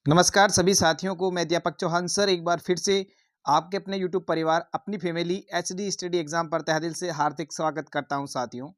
नमस्कार सभी साथियों को। मैं अध्यापक चौहान सर एक बार फिर से आपके अपने यूट्यूब परिवार अपनी फैमिली एचडी स्टडी एग्जाम पर तहे दिल से हार्दिक स्वागत करता हूं। साथियों,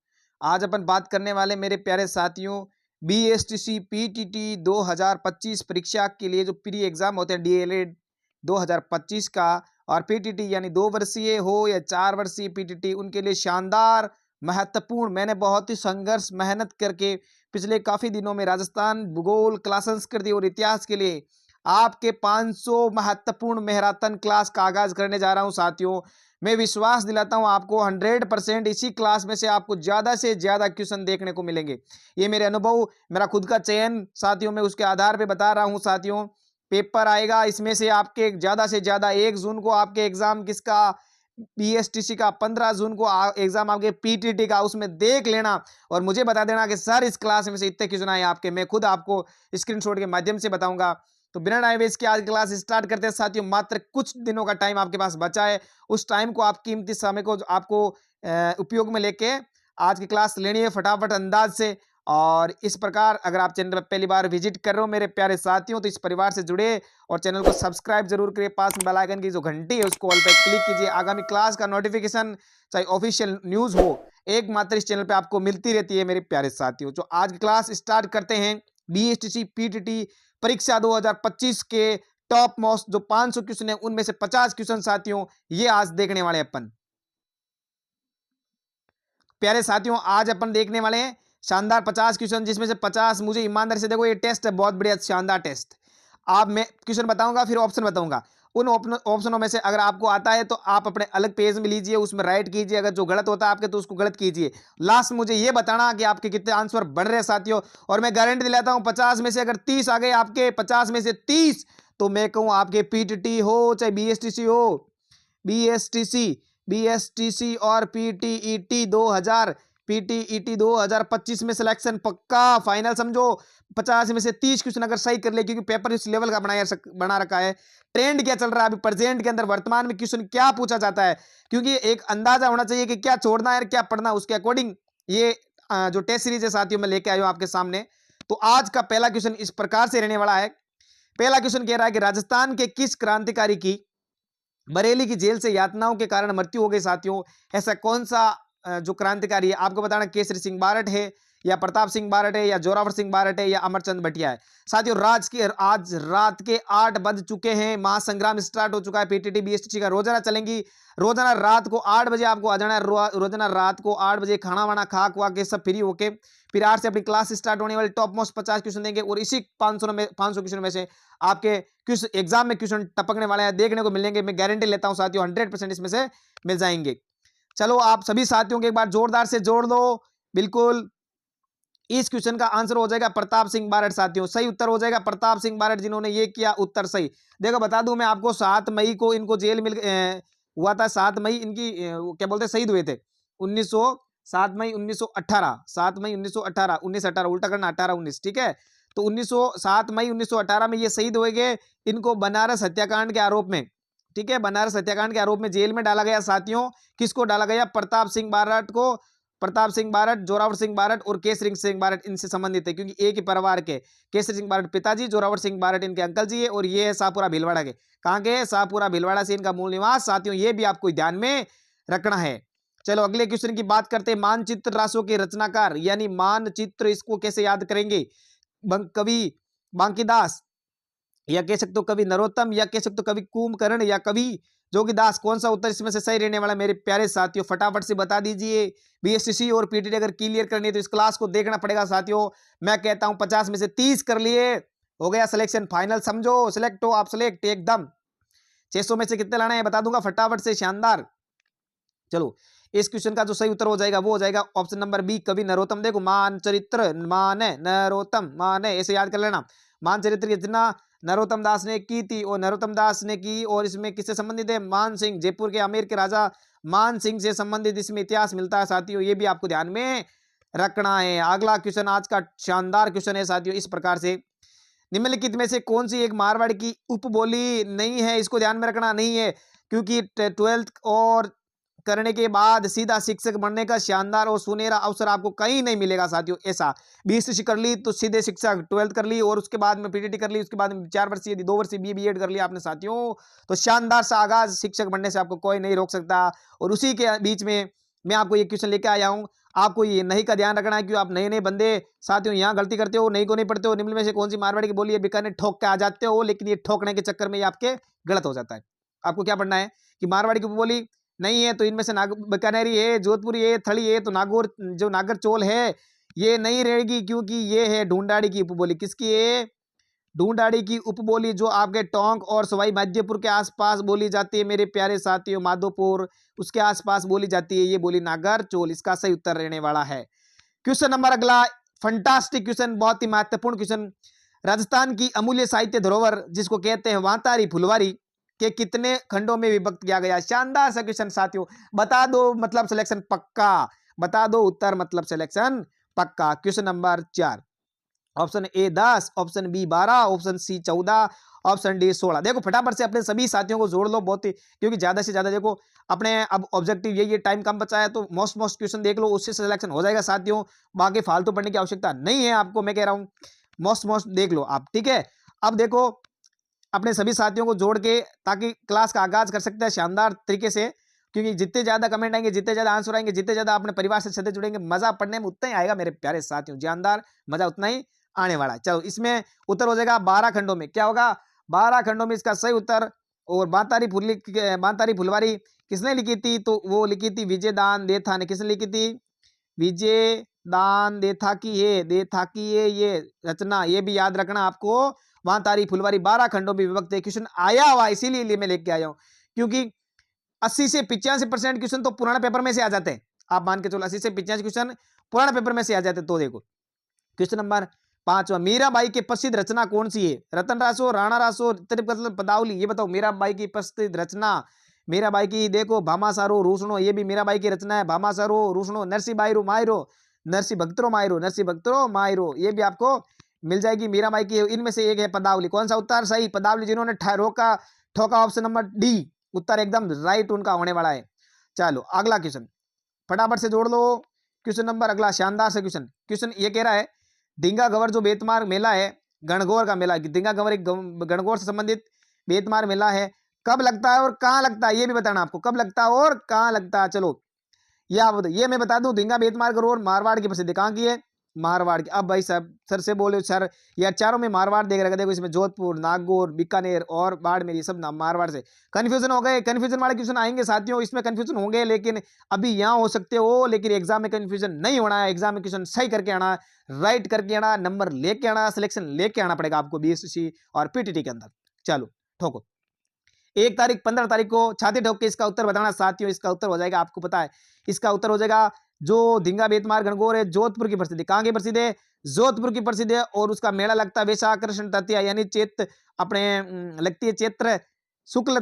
आज अपन बात करने वाले मेरे प्यारे साथियों बीएसटीसी पीटीटी 2025 परीक्षा के लिए जो प्री एग्जाम होते हैं डीएलएड 2025 का, और पीटीटी यानी 2 वर्षीय हो या 4 वर्षीय पीटीटी, उनके लिए शानदार महत्वपूर्ण, मैंने बहुत ही संघर्ष मेहनत करके पिछले काफी दिनों में राजस्थान भूगोल, कला संस्कृति और इतिहास के लिए आपके 500 महत्वपूर्ण मैराथन क्लास का आगाज करने जा रहा हूं। साथियों, मैं विश्वास दिलाता हूं आपको 100% इसी क्लास में से आपको ज्यादा से ज्यादा क्वेश्चन देखने को मिलेंगे। ये मेरे अनुभव, मेरा खुद का चयन साथियों, मैं उसके आधार पे बता रहा हूं। साथियों, पेपर आएगा, इसमें से आपके ज्यादा से ज्यादा 1 जून को आपके एग्जाम किसका, बीएसटीसी का, 15 जून को एग्जाम आपके पीटीटी का, उसमें देख लेना और मुझे बता देना कि सर इस क्लास में से इतने क्वेश्चन आए आपके। मैं खुद आपको स्क्रीनशॉट के माध्यम से बताऊंगा। तो बिना टाइम वेस्ट के आज क्लास स्टार्ट करते हैं। साथियों, मात्र कुछ दिनों का टाइम आपके पास बचा है, उस टाइम को, आप कीमती समय को आपको उपयोग में लेके आज की क्लास लेनी है फटाफट अंदाज से। और इस प्रकार अगर आप चैनल पर पहली बार विजिट कर रहे हो मेरे प्यारे साथियों, तो इस परिवार से जुड़े और चैनल को सब्सक्राइब जरूर करिए। पास में बेल आइकन की जो घंटी है उसको ऑल पे क्लिक कीजिए। आगामी क्लास का नोटिफिकेशन, चाहे ऑफिशियल न्यूज हो, एकमात्र इस चैनल पे आपको मिलती रहती है मेरे प्यारे साथियों। तो आज की क्लास स्टार्ट करते हैं। बीएसटीसी पीटीटी परीक्षा 2025 के टॉप मोस्ट जो 500 क्वेश्चन है, उनमें से 50 क्वेश्चन साथियों ये आज देखने वाले अपन। प्यारे साथियों, आज अपन देखने वाले हैं शानदार 50 क्वेश्चन, जिसमें से 50, मुझे ईमानदारी से देखो, ये टेस्ट है बहुत बढ़िया शानदार टेस्ट। आप, मैं क्वेश्चन बताऊंगा फिर ऑप्शन बताऊंगा, उन ऑप्शनों में से अगर आपको आता है तो आप अपने अलग पेज में लीजिए, उसमें राइट कीजिए। अगर जो गलत होता है आपके तो उसको गलत कीजिए। लास्ट मुझे ये बताना कि आपके कितने आंसर बन रहे हैं साथियों। और मैं गारंटी दिलाता हूं 50 में से अगर 30 आ गए आपके, 50 में से 30, तो मैं कहूं आपके पीटीटी हो चाहे बीएसटीसी हो, बीएसटीसी बीएसटीसी और पीटीईटी 2000 पीटीईटी 2025 में सिलेक्शन पक्का फाइनल समझो। 50 में से 30 क्वेश्चन अगर सही कर ले, क्योंकि पेपर इस लेवल का बना रखा है। ट्रेंड क्या चल रहा है अभी प्रेजेंट के अंदर, वर्तमान में क्वेश्चन क्या पूछा जाता है, क्योंकि एक अंदाजा होना चाहिए कि क्या छोड़ना है और क्या पढ़ना, उसके अकॉर्डिंग ये जो टेस्ट सीरीज है साथियों मैं लेके आया हूं आपके सामने। तो आज का पहला क्वेश्चन इस प्रकार से रहने वाला है। पहला क्वेश्चन कह रहा है कि राजस्थान के किस क्रांतिकारी की बरेली की जेल से यातनाओं के कारण मृत्यु हो गई। साथियों, ऐसा कौन सा जो क्रांतिकारी है, आपको बताना केसरी सिंह बारट है, या प्रताप सिंह बारट है, या जोरावर सिंह बारट है, या अमरचंद भटिया है। साथियों, आज रात के 8 बज चुके हैं, महासंग्राम स्टार्ट हो चुका है। पीटीटी बीएसटीसी का रोजाना चलेंगी, रोजाना रात को 8 बजे आपको आ जाना है। रोजाना रात को 8 बजे खाना वाना खा खुआ के सब फ्री होके फिर 8 से अपनी क्लास स्टार्ट होने वाली। टॉप मोस्ट 50 क्वेश्चन देंगे और इसी 500 क्वेश्चन में से आपके क्वेश्चन एग्जाम में क्वेश्चन टपकने वाले हैं, देखने को मिलेंगे। मैं गारंटी लेता हूं साथियों 100% इसमें से मिल जाएंगे। चलो, आप सभी साथियों के एक बार जोरदार से जोड़ दो। बिल्कुल, इस क्वेश्चन का आंसर हो जाएगा प्रताप सिंह बारट। साथियों, सही उत्तर हो जाएगा प्रताप सिंह बारट, जिन्होंने ये किया उत्तर सही। देखो बता दूं मैं आपको, 7 मई को इनको जेल मिल हुआ था। 7 मई इनकी क्या बोलते हैं, शहीद हुए थे। 1900 7 मई 1918, 7 मई 1918, 1918 उल्टा करना, 18 19, ठीक है। तो 7 मई 1918 में ये शहीद हुए गए। इनको बनारस हत्याकांड के आरोप में, ठीक है, बनारस हत्याकांड के आरोप में जेल में डाला गया। साथियों, किसको डाला गया? प्रताप सिंह बारट को। प्रताप सिंह बारट, जोरावर सिंह बारट और केसरी सिंह बारट इनसे संबंधित है, क्योंकि एक ही परिवार के। केसरी सिंह बारट पिताजी, जोरावर सिंह बारट इनके अंकल जी है, और ये है शाहपुरा भीलवाड़ा के। कहाँ के? शाहपुरा भीलवाड़ा से इनका मूल निवास। साथियों, ये भी आपको ध्यान में रखना है। चलो अगले क्वेश्चन की बात करते हैं। मानचित्र रासों के रचनाकार, यानी मानचित्र, इसको कैसे याद करेंगे? कवि बांकीदास, या कह सकते हो कवि नरोत्तम, या कह सकते हो कवि कुंभकर्ण, या कवि जोगीदास। कौन सा उत्तर इसमें से सही रहने वाला मेरे प्यारे साथियों? फटाफट से बता दीजिए। बीएसटीसी और पीटीटी अगर क्लियर करनी है तो इस क्लास को देखना पड़ेगा साथियों। मैं कहता हूं 50 में से 30 कर लिए, हो गया सिलेक्शन फाइनल समझो। सिलेक्ट हो आप, सिलेक्ट एकदम। 600 में से कितने लाना है बता दूंगा फटाफट से, शानदार। चलो, इस क्वेश्चन का जो सही उत्तर हो जाएगा वो हो जाएगा ऑप्शन नंबर बी, कवि नरोत्तम। देखो, मान चरित्र, माने नरोत्तम, माने, ऐसे याद कर लेना। मान चरित्र की रचना नरोत्तम दास ने की थी, और नरोत्तम दास ने की, और इसमें किससे संबंधित है? मान सिंह, जयपुर के आमेर के राजा मान सिंह से संबंधित इसमें इतिहास मिलता है साथियों। ये भी आपको ध्यान में रखना है। अगला क्वेश्चन आज का शानदार क्वेश्चन है साथियों, इस प्रकार से। निम्नलिखित में से कौन सी एक मारवाड़ की उपबोली नहीं है? इसको ध्यान में रखना नहीं है, क्योंकि 12th और करने के बाद सीधा शिक्षक बनने का शानदार और सुनहरा अवसर आपको कहीं नहीं मिलेगा साथियों। ऐसा बीएससी कर ली तो सीधे शिक्षक, 12th कर ली और उसके बाद में पीटीटी कर ली, उसके बाद में 4 वर्षीय 2 वर्षीय बीएड कर लिया आपने साथियों, तो शानदार सा आगाज शिक्षक बनने से आपको कोई नहीं रोक सकता। और उसी के बीच में मैं आपको ये क्वेश्चन लेके आया हूँ। आपको ये नहीं का ध्यान रखना है कि आप नए नए बंदे साथियों यहाँ गलती करते हो, नहीं को नहीं पढ़ते हो। निम्न में से कौन सी मारवाड़ी की बोली है बीकानेर ठोक के आ जाते हो, लेकिन ये ठोकने के चक्कर में ये आपके गलत हो जाता है। आपको क्या पढ़ना है कि मारवाड़ी की बोली नहीं है तो इनमें से बीकानेरी है, जोधपुरी है, थली है, तो नागौर जो नागर चोल है ये नहीं रहेगी, क्योंकि ये है ढूंढाड़ी की उपबोली। किसकी है? ढूंढाड़ी की उपबोली, जो आपके टोंक और सवाई माधोपुर के आसपास बोली जाती है मेरे प्यारे साथियों। माधोपुर उसके आसपास बोली जाती है ये बोली नागर चोल। इसका सही उत्तर रहने वाला है। क्वेश्चन नंबर अगला, फंटास्टिक क्वेश्चन, बहुत ही महत्वपूर्ण क्वेश्चन। राजस्थान की अमूल्य साहित्य धरोहर जिसको कहते हैं वांतारी फुलवारी के कितने खंडों में विभक्त किया गया? शानदार सा क्वेश्चन साथियों, बता दो मतलब सिलेक्शन पक्का, बता दो उत्तर मतलब सिलेक्शन पक्का। Question number 4, option A 10, option B 12, option C 14, option D 16। देखो फटाफट से अपने सभी साथियों को जोड़ लो, बहुत ही, क्योंकि ज्यादा से ज्यादा देखो अपने अब ऑब्जेक्टिव यही है, टाइम कम बचा है तो मोस्ट क्वेश्चन देख लो, उससे सिलेक्शन हो जाएगा साथियों। बाकी फालतू पढ़ने की आवश्यकता नहीं है आपको, मैं कह रहा हूं मोस्ट देख लो आप, ठीक है। अब देखो अपने सभी साथियों को जोड़ के, ताकि क्लास का आगाज कर सकते हैं शानदार तरीके से, क्योंकि जितने ज्यादा कमेंट आएंगे, जितने ज्यादा आंसर आएंगे, जितने ज्यादा अपने परिवार से सदस्य जुड़ेंगे, मजा पढ़ने में उतना ही आएगा मेरे प्यारे साथियों, जानदार मजा उतना ही आने वाला है। चलो इसमें उत्तर हो जाएगा 12 खंडों में। क्या होगा? 12 खंडों में इसका सही उत्तर। और बांतारी फुलवारी किसने लिखी थी? तो वो लिखी थी विजय दान देथा ने। किसने लिखी थी? विजय दान देथा की ये रचना, ये भी याद रखना आपको। बांतारी फुलवारी 12 खंडों में विभक्त है। क्वेश्चन आया हुआ इसीलिए मैं लेके आया हूं, क्योंकि 80 से 85% क्वेश्चन तो पुराने पेपर में से आ जाते हैं। आप मान के चलो 80 से 85 क्वेश्चन पुराने पेपर में से आ जाते हैं। तो देखो क्वेश्चन नंबर 5, मीराबाई की प्रसिद्ध रचना कौन सी है? रतन रासो, राणा रासो, पदावली, ये बताओ मीराबाई की प्रसिद्ध रचना। मीराबाई की देखो भामासारो रूसणो, ये भी मीराबाई की रचना है। भामासारो रूसणो, नरसी बाईरो मायरो, नरसी भक्तरो मायरो, ये भी आपको मिल जाएगी मीराबाई की। इनमें से एक है पदावली। कौन सा उत्तर सही? पदावली, जिन्होंने ठोका ऑप्शन नंबर डी, उत्तर एकदम राइट उनका होने वाला है। चलो अगला क्वेश्चन फटाफट से जोड़ लो। क्वेश्चन नंबर अगला शानदार से क्वेश्चन ये कह रहा है दिंगा गवर जो बेतमार मेला है, गणगौर का मेला, दिंगा गवर एक गणगौर से संबंधित बेतमार मेला है, कब लगता है और कहाँ लगता है? ये भी बताना आपको, कब लगता है और कहाँ लगता है। चलो ये मैं बता दूं, दिंगा बेतमार गणगौर मारवाड़ की प्रसिद्ध, कहाँ की है? मारवाड़ की। अब भाई साहब सर से बोले सर यार चारों में मारवाड़ देख रखा, देखो इसमें जोधपुर, नागौर, बीकानेर और बाड़मेर, ये सब नाम मारवाड़ से। कंफ्यूजन हो गए, कंफ्यूजन वाले क्वेश्चन आएंगे साथियों, इसमें कंफ्यूजन होंगे, लेकिन अभी यहाँ हो सकते हो, लेकिन एग्जाम में कंफ्यूजन नहीं होना है। एग्जाम में क्वेश्चन सही करके आना, राइट करके आना, नंबर लेके आना, सिलेक्शन लेके आना पड़ेगा आपको बीएससी और पीटीटी के अंदर। चलो ठोको 1 तारीख 15 तारीख को छाती ठोक के इसका उत्तर बताना साथियों। इसका उत्तर हो जाएगा, आपको पता है इसका उत्तर हो जाएगा जो दिंगा बेतमार गणगौर है, जोधपुर की प्रसिद्ध। कहाँ की प्रसिद्ध है? जोधपुर की प्रसिद्ध है। और उसका मेला लगता है वैशाख कृष्ण तृतीया, यानी अपने लगती है चैत्र शुक्ल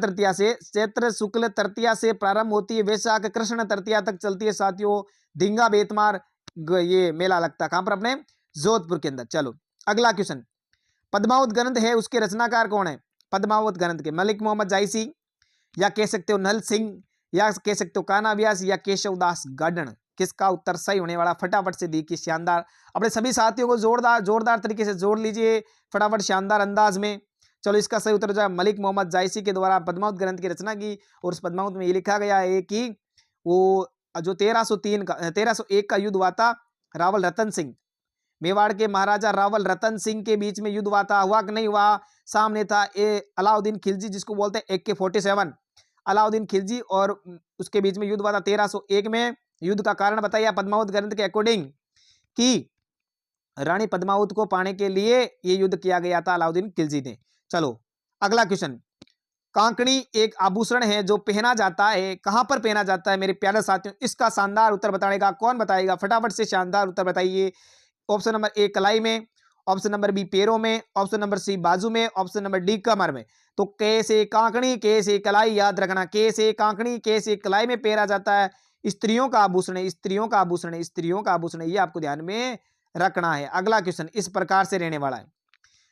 तृतीया से प्रारंभ होती है, वैशाख कृष्ण तृतीया तक चलती है साथियों। दिंगा बेतमार ये मेला लगता है कहां पर? अपने जोधपुर के अंदर। चलो अगला क्वेश्चन, पद्मावत ग्रंथ है उसके रचनाकार कौन है? पद्मावत ग्रंथ के मलिक मोहम्मद जायसी, या कह सकते हो नल सिंह, या कह सकते हो कान्हा व्यास, या केशवदास गार्डन। किसका उत्तर सही होने वाला? फटाफट से देखिए शानदार, अपने सभी साथियों को जोरदार तरीके से जोड़ लीजिए फटाफट शानदार अंदाज में। चलो इसका सही उत्तर जो है मलिक मोहम्मद जायसी के द्वारा पद्मावत ग्रंथ की रचना की। और उस पद्मावत में ये लिखा गया है कि वो जो 1301 का युद्ध हुआ था, रावल रतन सिंह, मेवाड़ के महाराजा रावल रतन सिंह के बीच में युद्ध हुआ था। हुआ कि नहीं हुआ? सामने था अलाउद्दीन खिलजी, जिसको बोलते हैं AK-47, अलाउद्दीन खिलजी, और उसके बीच में युद्ध हुआ था 1301 में। युद्ध का कारण बताइए पद्मावत ग्रंथ के अकॉर्डिंग कि रानी पद्मावत को पाने के लिए ये युद्ध किया गया था अलाउद्दीन खिलजी ने। चलो अगला क्वेश्चन, कांकड़ी एक आभूषण है जो पहना जाता है, कहां पर पहना जाता है मेरे प्यारे साथियों? इसका शानदार उत्तर बताएगा कौन? बताएगा फटाफट से शानदार उत्तर बताइए। ऑप्शन नंबर ए कलाई में, ऑप्शन नंबर बी पैरों में, ऑप्शन नंबर सी बाजू में, ऑप्शन नंबर डी कमर में। तो कैसे कांकड़ी कैसे कलाई याद रखना, कैसे कांकड़ी कैसे कलाई में पहना जाता है। स्त्रियों का आभूषण है, स्त्रियों का आभूषण है, स्त्रियों का आभूषण है, ये आपको ध्यान में रखना है। अगला क्वेश्चन इस प्रकार से रहने वाला है,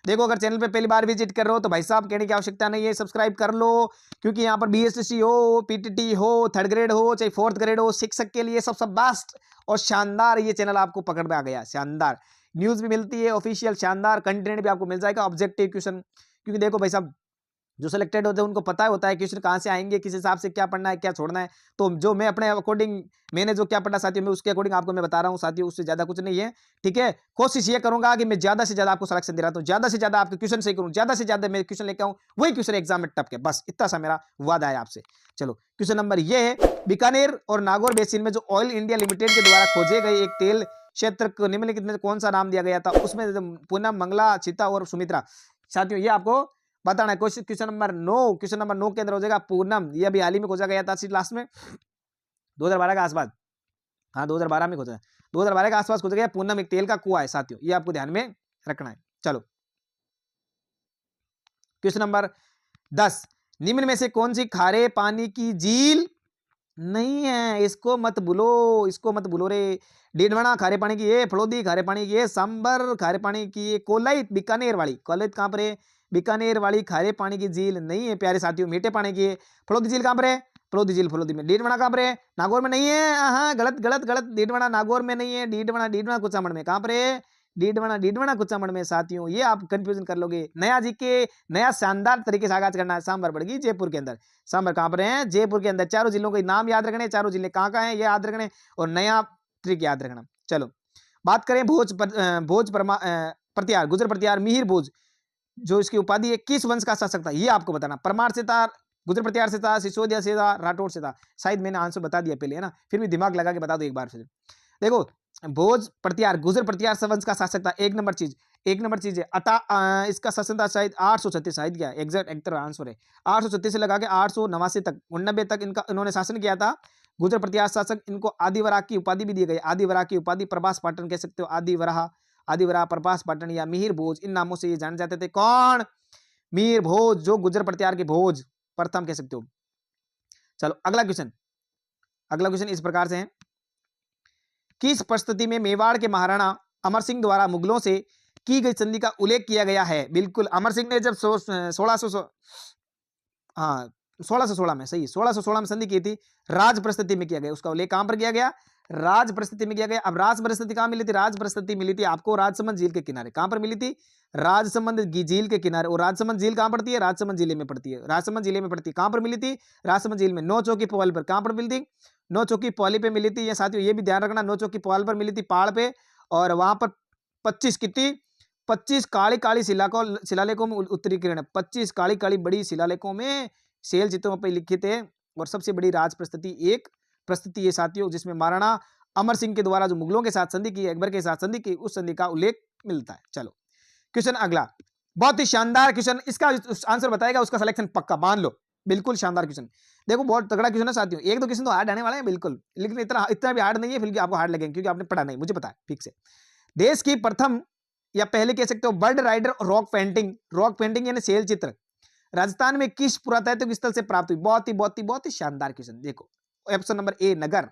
देखो अगर चैनल पे पहली बार विजिट कर रहे हो तो भाई साहब कहने की आवश्यकता नहीं है, सब्सक्राइब कर लो, क्योंकि यहाँ पर बीएससी हो, पीटीटी हो, थर्ड ग्रेड हो चाहे फोर्थ ग्रेड हो, शिक्षक के लिए सबसे बेस्ट और शानदार ये चैनल आपको पकड़ में आ गया। शानदार न्यूज भी मिलती है ऑफिशियल, शानदार कंटेंट भी आपको मिल जाएगा, ऑब्जेक्टिव क्वेश्चन, क्योंकि देखो भाई साहब जो सिलेक्टेड होते हैं उनको पता होता है क्वेश्चन कहाँ से आएंगे, किस हिसाब से क्या पढ़ना है क्या छोड़ना है। तो जो मैं अपने अकॉर्डिंग मैंने जो क्या पढ़ा साथियों, मैं उसके अकॉर्डिंग आपको मैं बता रहा हूँ साथियों, उससे ज्यादा कुछ नहीं है। ठीक है, कोशिश ये करूंगा कि मैं ज्यादा से ज्यादा आपको सिलेक्शन दे रहा हूँ, ज्यादा से ज्यादा आपके क्वेश्चन सही करूँ, ज्यादा से ज्यादा मैं क्वेश्चन लेके आऊँ, वही क्वेश्चन एग्जाम में टपके, बस इतना सा मेरा वादा है आपसे। चलो क्वेश्चन नंबर ये है, बीकानेर और नागौर बेसिन में जो ऑयल इंडिया लिमिटेड के द्वारा खोजे गए एक तेल क्षेत्र को निम्नलिखित में कौन सा नाम दिया गया था? उसमें पूनम, मंगला, चिता और सुमित्रा। साथियों ये आपको बताना है। क्वेश्चन नंबर 9, क्वेश्चन नंबर 9 के अंदर हो जाएगा पूनम, ये अभी हाल ही में खोजा गया था लास्ट में 2012 के आसपास, हाँ 2012 में खोजा, 2012 के आसपास खोजा गया। पूनम एक तेल का कुआं है साथियों, ये आपको ध्यान में रखना है। चलो क्वेश्चन नंबर 10, निम्न में से कौन सी खारे पानी की झील नहीं है? इसको मत भूलो, इसको मत भूलो रे। डीडवाना खारे पानी की है, फलोदी खारे पानी की है, सांबर खारे पानी की है, कोलाइत बीकानेर वाली, कोलाइत कहां पर है? बीकानेर वाली खारे पानी की झील नहीं है प्यारे साथियों, मीठे पानी की है। फलोदी झील कहां पर है? फलोदी झील फलोदी में। डीडवाना कहां पर है? नागौर में नहीं है, हाँ गलत गलत गलत, डीडवाना नागौर में नहीं है, डीडवाना डीडवाना कुचामण में। कहां पर है? डीडवाना डीडवाना कुचामण में साथियों, ये आप कंफ्यूजन कर लोगे। नया जीके नया शानदार तरीके से आगाज करना है। सांबर बड़गी जयपुर के अंदर, सांबर कहां पर है? जयपुर के अंदर। चारों जिलों के नाम याद रखने, चारों जिले कहां कहां है ये याद रखने, और नया ट्रिक याद रखना। चलो बात करें भोज प्रत्यार, गुजर प्रत्यार, मिहिर भोज जो इसकी उपाधि है, किस वंश का शासक था? ये आपको बताना। परमार से था, गुजर प्रत्यार से था, सिसोदिया से था, राठौर से था। शायद मैंने आंसर बता दिया पहले, है ना, फिर भी दिमाग लगा के बता दो एक बार फिर। देखो भोज प्रत्यार गुजर प्रत्यार वंश का शासक था। एक नंबर चीज है अता इसका शासन था शायद 836, शायद क्या एग्जैक्ट आंसर है 836 से लगा के 889 तक 89 तक इन्होंने शासन किया था। गुजर प्रत्यार शासक, इनको आदिवरा की उपाधि भी दी गई। आदिवरा की उपाधि, प्रभास पाटन कह सकते हो, आदिवरा प्रभास पाटन या मिहिर भोज, इन नामों से ये जाने जाते थे। कौन? मिहिर भोज, जो गुजर प्रत्यार के भोज प्रथम कह सकते हो। चलो अगला क्वेश्चन इस प्रकार से है, किस परिस्थिति में मेवाड़ के महाराणा अमर सिंह द्वारा मुगलों से की गई संधि का उल्लेख किया गया है? बिल्कुल, अमर सिंह ने जब 1616 में, सही 1616 में संधि की थी, राज परिस्थिति में किया गया। उसका उल्लेख कहां पर किया गया? राज परिस्थिति में किया गया। अब राज परिस्थिति कहां मिली थी? राज परिस्थिति मिली थी आपको राजसमंद झील के किनारे। कहां पर मिली थी? राजसमंद झील के किनारे। और राजसमंद झील कहां पड़ती है? राजसमंद जिले में पड़ती है, राजसमंद जिले में पड़ती है। कहां पर मिली थी? राजसमंद झील में, नौ चौकी पोल पर। कहां पर मिली थी? नौ चौकी पॉली पे मिली थी। ये साथियों ये भी ध्यान रखना, नौ चौकी पॉल पर मिली थी, पहाड़ पे। और वहां पर 25 कितनी 25 काली काली शिलालेखों में उत्तरी किरण, 25 काली काली बड़ी शिलालेखों में शैल चित्रों पर लिखित है। और सबसे बड़ी राज प्रस्तुति एक प्रस्तुति है साथियों, जिसमें महाराणा अमर सिंह के द्वारा जो मुगलों के साथ संधि की, अकबर के साथ संधि की, उस संधि का उल्लेख मिलता है। चलो क्वेश्चन अगला, बहुत ही शानदार क्वेश्चन, इसका आंसर बताएगा उसका सिलेक्शन पक्का, मान लो। बिल्कुल शानदार क्वेश्चन, देखो बहुत तगड़ा क्वेश्चन है साथियों। एक दो क्वेश्चन तो हार्ड आने वाले हैं बिल्कुल, लेकिन इतना भी हार्ड नहीं है, फिर भी आपको हार्ड लगेंगे क्योंकि आपने पढ़ा नहीं, मुझे पता है ठीक से। देश की प्रथम या पहले कह सकते हो बर्ड राइडर रॉक पेंटिंग यानी शैल चित्र राजस्थान में किस पुरातात्विक स्थल से प्राप्त हुई? बहुत ही शानदार क्वेश्चन। देखो ऑप्शन नंबर ए नगर,